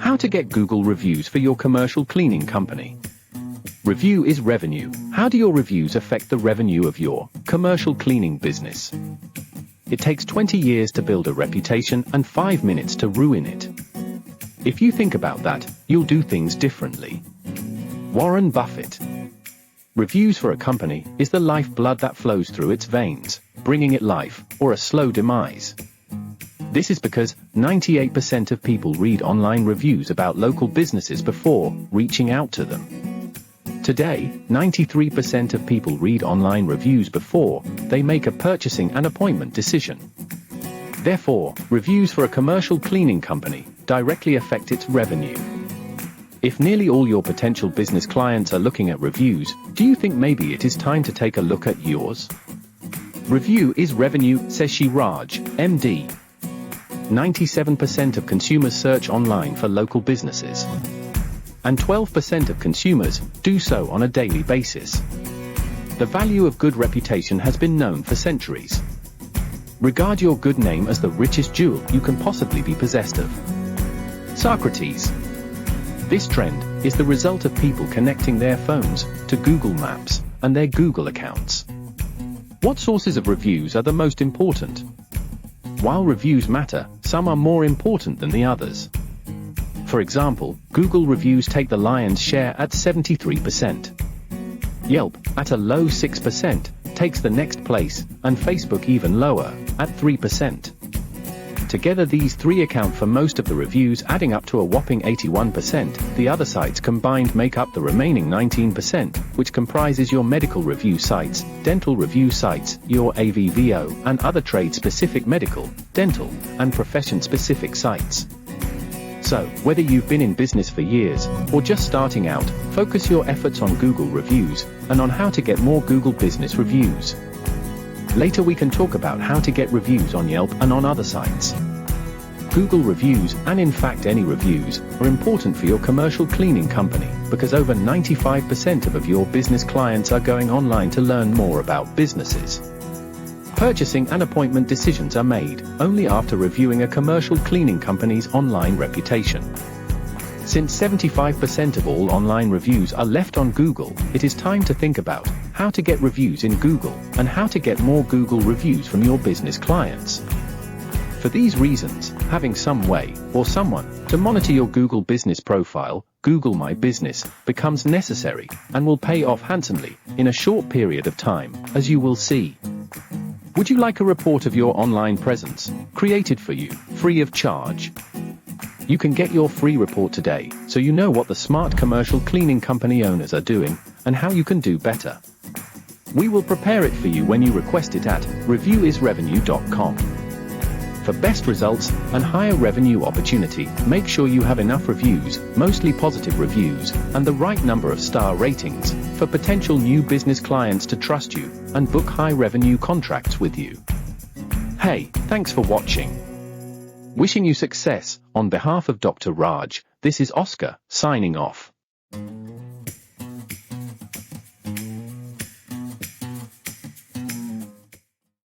How to get Google reviews for your commercial cleaning company. Review is revenue. How do your reviews affect the revenue of your commercial cleaning business? It takes 20 years to build a reputation and 5 minutes to ruin it. If you think about that, you'll do things differently. Warren Buffett. Reviews for a company is the lifeblood that flows through its veins, bringing it life, or a slow demise. This is because 98% of people read online reviews about local businesses before reaching out to them. Today, 93% of people read online reviews before they make a purchasing and appointment decision. Therefore, reviews for a commercial cleaning company directly affect its revenue. If nearly all your potential business clients are looking at reviews, do you think maybe it is time to take a look at yours? Review is revenue, says Raj, MD. 97% of consumers search online for local businesses. And 12% of consumers do so on a daily basis. The value of good reputation has been known for centuries. Regard your good name as the richest jewel you can possibly be possessed of. Socrates. This trend is the result of people connecting their phones to Google Maps and their Google accounts. What sources of reviews are the most important? While reviews matter, some are more important than the others. For example, Google reviews take the lion's share at 73%. Yelp, at a low 6%, takes the next place, and Facebook even lower, at 3%. Together these three account for most of the reviews, adding up to a whopping 81%. The other sites combined make up the remaining 19%, which comprises your medical review sites, dental review sites, your AVVO, and other trade-specific medical, dental, and profession-specific sites. So, whether you've been in business for years, or just starting out, focus your efforts on Google reviews, and on how to get more Google business reviews. Later we can talk about how to get reviews on Yelp and on other sites. Google reviews, and in fact any reviews, are important for your commercial cleaning company, because over 95% of your business clients are going online to learn more about businesses. Purchasing and appointment decisions are made only after reviewing a commercial cleaning company's online reputation. Since 75% of all online reviews are left on Google, it is time to think about how to get reviews in Google, and how to get more Google reviews from your business clients. For these reasons, having some way, or someone, to monitor your Google business profile, Google My Business, becomes necessary, and will pay off handsomely, in a short period of time, as you will see. Would you like a report of your online presence, created for you, free of charge? You can get your free report today, so you know what the smart commercial cleaning company owners are doing, and how you can do better. We will prepare it for you when you request it at reviewisrevenue.com. For best results and higher revenue opportunity, make sure you have enough reviews, mostly positive reviews, and the right number of star ratings, for potential new business clients to trust you, and book high revenue contracts with you. Hey, thanks for watching. Wishing you success, on behalf of Dr. Raj, this is Oscar, signing off.